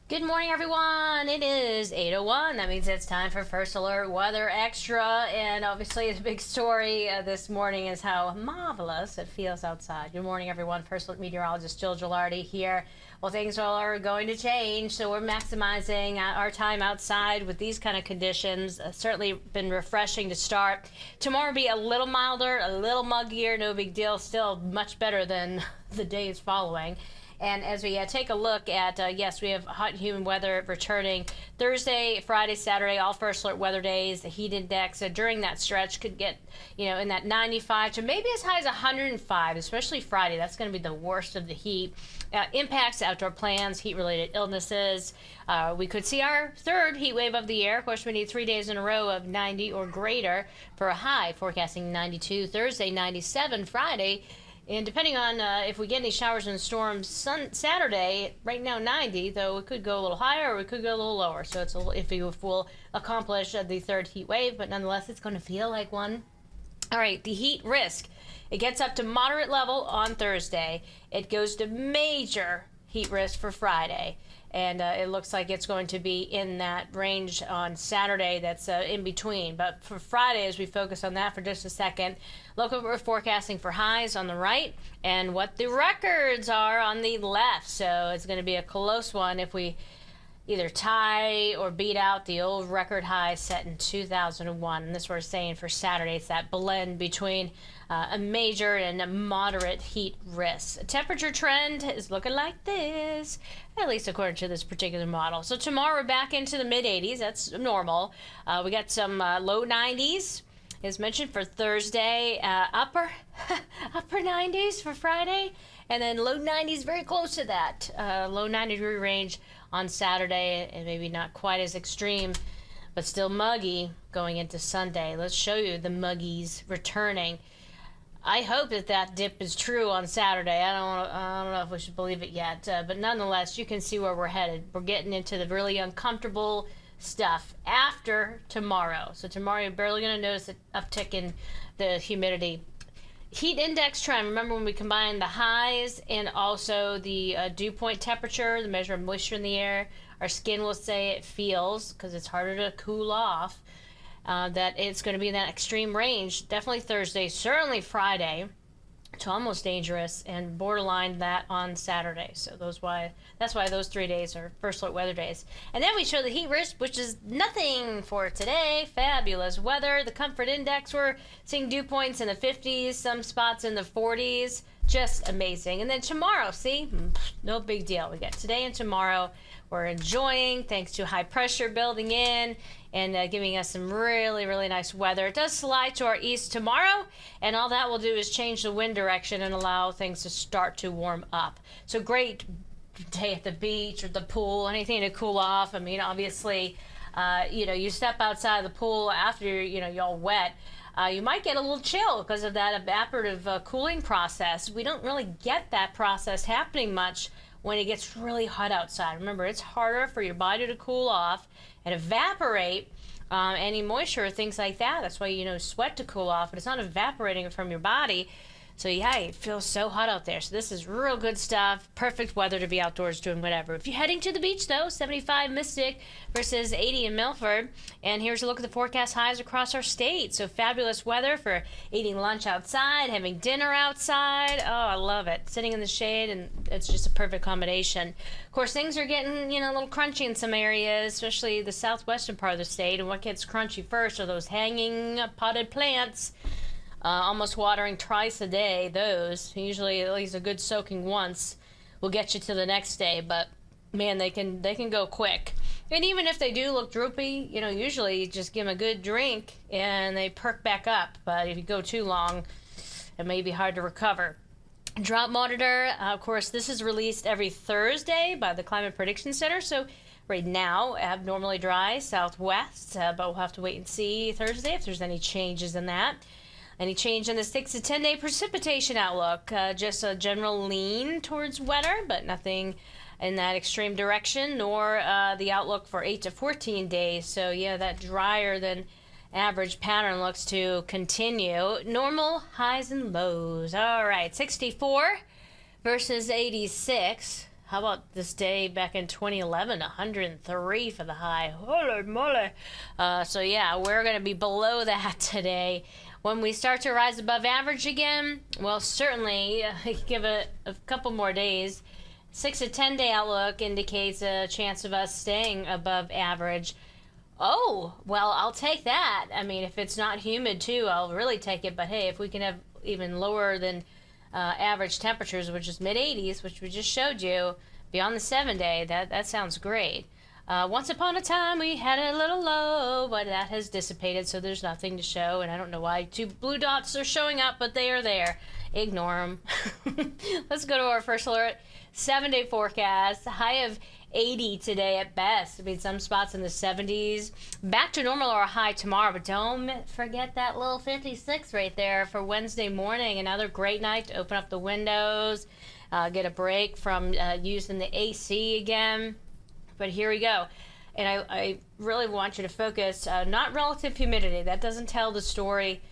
Good morning, everyone. It is 8:01. That means it's time for First Alert Weather Extra. And obviously, the big story this morning is how marvelous it feels outside. Good morning, everyone. First Alert Meteorologist Jill Gilardi here. Well, things are going to change, so we're maximizing our time outside with these kind of conditions. Certainly been refreshing to start. Tomorrow will be a little milder, a little muggier, no big deal. Still much better than the days following. And as we take a look at, yes, we have hot and humid weather returning Thursday, Friday, Saturday, all first alert weather days. The heat index during that stretch could get, in that 95 to maybe as high as 105, especially Friday. That's going to be the worst of the heat. Impacts outdoor plans, heat-related illnesses. We could see our third heat wave of the year. Of course, we need 3 days in a row of 90 or greater for a high, forecasting 92 Thursday, 97 Friday. And depending on if we get any showers and storms Saturday, right now 90, though it could go a little higher or it could go a little lower. So it's a little iffy if we'll accomplish the third heat wave, but nonetheless, it's going to feel like one. All right, the heat risk. It gets up to moderate level on Thursday. It goes to major heat risk for Friday. And it looks like it's going to be in that range on Saturday that's in between. But for Friday, as we focus on that for just a second, look what we're forecasting for highs on the right and what the records are on the left. So it's going to be a close one if we either tie or beat out the old record high set in 2001. And this we're saying for Saturday, it's that blend between a major and a moderate heat risk. Temperature trend is looking like this, at least according to this particular model. So tomorrow we're back into the mid 80s. That's normal. We got some low 90s, as mentioned, for Thursday. Upper 90s for Friday, and then low 90s very close to that. Low 90-degree range on Saturday, and maybe not quite as extreme, but still muggy going into Sunday. Let's show you the muggies returning. I hope that dip is true on Saturday. I don't know if we should believe it yet, but nonetheless, you can see where we're headed. We're getting into the really uncomfortable stuff after tomorrow. So tomorrow you're barely going to notice an uptick in the humidity. Heat index trend, remember when we combine the highs and also the dew point temperature, the measure of moisture in the air, our skin will say it feels, because it's harder to cool off, that it's going to be in that extreme range. Definitely Thursday, certainly Friday, to almost dangerous, and borderline that on Saturday. So that's why those 3 days are first alert weather days. And then we show the heat risk, which is nothing for today. Fabulous weather. The comfort index, we're seeing dew points in the 50s, some spots in the 40s. Just amazing. And then tomorrow, see, no big deal. We got today and tomorrow. We're enjoying, thanks to high pressure building in and giving us some really, really nice weather. It does slide to our east tomorrow, and all that will do is change the wind direction and allow things to start to warm up. So great day at the beach or the pool, anything to cool off. I mean, obviously, you step outside the pool after you're all wet. You might get a little chill because of that evaporative cooling process. We don't really get that process happening much when it gets really hot outside. Remember, it's harder for your body to cool off and evaporate any moisture, things like that. That's why sweat to cool off, but it's not evaporating from your body. So yeah, it feels so hot out there. So this is real good stuff. Perfect weather to be outdoors doing whatever. If you're heading to the beach though, 75 Mystic versus 80 in Milford. And here's a look at the forecast highs across our state. So fabulous weather for eating lunch outside, having dinner outside. Oh, I love it. Sitting in the shade, and it's just a perfect combination. Of course, things are getting, a little crunchy in some areas, especially the southwestern part of the state. And what gets crunchy first are those hanging potted plants. Almost watering twice a day. Those usually at least a good soaking once will get you to the next day, but man, they can go quick. And even if they do look droopy, usually you just give them a good drink and they perk back up. But if you go too long, it may be hard to recover. Drought monitor, of course, this is released every Thursday by the Climate Prediction Center. So right now, abnormally dry southwest, but we'll have to wait and see Thursday if there's any changes in that. Any change in the 6 to 10 day precipitation outlook? Just a general lean towards wetter, but nothing in that extreme direction, nor the outlook for 8 to 14 days. So yeah, that drier than average pattern looks to continue. Normal highs and lows. All right, 64 versus 86. how about this day back in 2011, 103 for the high. Holy moly. So yeah, we're going to be below that today. When we start to rise above average again, well, certainly give it a couple more days. 6 to 10 day outlook indicates a chance of us staying above average. Oh, well, I'll take that. I mean, if it's not humid too, I'll really take it. But hey, if we can have even lower than average temperatures, which is mid-80s, which we just showed you, beyond the 7 day, that sounds great. Once upon a time, we had a little low, but that has dissipated, so there's nothing to show. And I don't know why 2 blue dots are showing up, but they are there. Ignore them. Let's go to our first alert. 7 day forecast. High of 80 today at best. I mean, some spots in the 70s. Back to normal or a high tomorrow, but don't forget that little 56 right there for Wednesday morning. Another great night to open up the windows, get a break from using the AC again. But here we go. And I really want you to focus, not relative humidity. That doesn't tell the story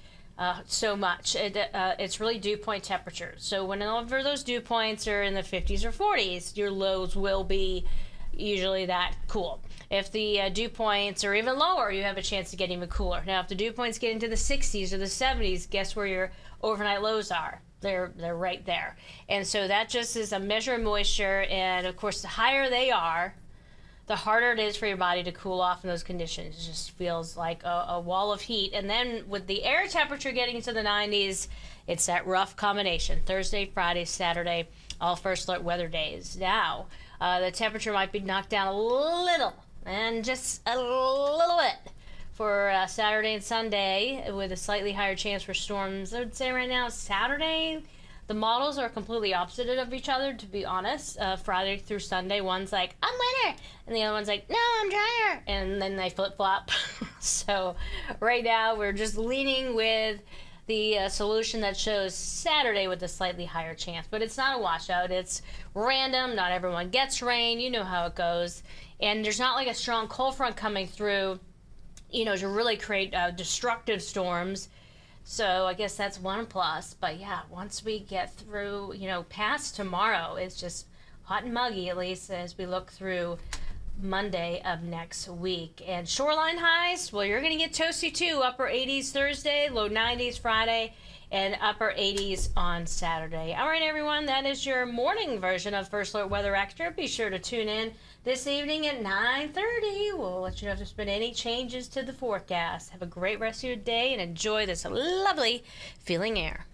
so much. It's really dew point temperatures. So whenever those dew points are in the 50s or 40s, your lows will be usually that cool. If the dew points are even lower, you have a chance to get even cooler. Now, if the dew points get into the 60s or the 70s, guess where your overnight lows are? They're right there. And so that just is a measure of moisture. And of course, the higher they are, the harder it is for your body to cool off in those conditions. It just feels like a wall of heat. And then with the air temperature getting into the 90s, it's that rough combination. Thursday, Friday, Saturday, all first alert weather days. Now, the temperature might be knocked down a little, and just a little bit for Saturday and Sunday with a slightly higher chance for storms. I would say right now, Saturday, the models are completely opposite of each other, to be honest. Friday through Sunday, one's like, I'm wetter, and the other one's like, no, I'm drier, and then they flip-flop. So right now, we're just leaning with the solution that shows Saturday with a slightly higher chance. But it's not a washout. It's random. Not everyone gets rain. You know how it goes. And there's not like a strong cold front coming through, to really create destructive storms. So I guess that's one plus. But yeah, once we get through, past tomorrow, it's just hot and muggy, at least as we look through Monday of next week. And shoreline highs, well, you're going to get toasty too. Upper 80s Thursday, low 90s Friday, and upper 80s on Saturday. All right, everyone, that is your morning version of First Alert Weather Extra. Be sure to tune in this evening at 9:30. We'll let you know if there's been any changes to the forecast. Have a great rest of your day and enjoy this lovely feeling air.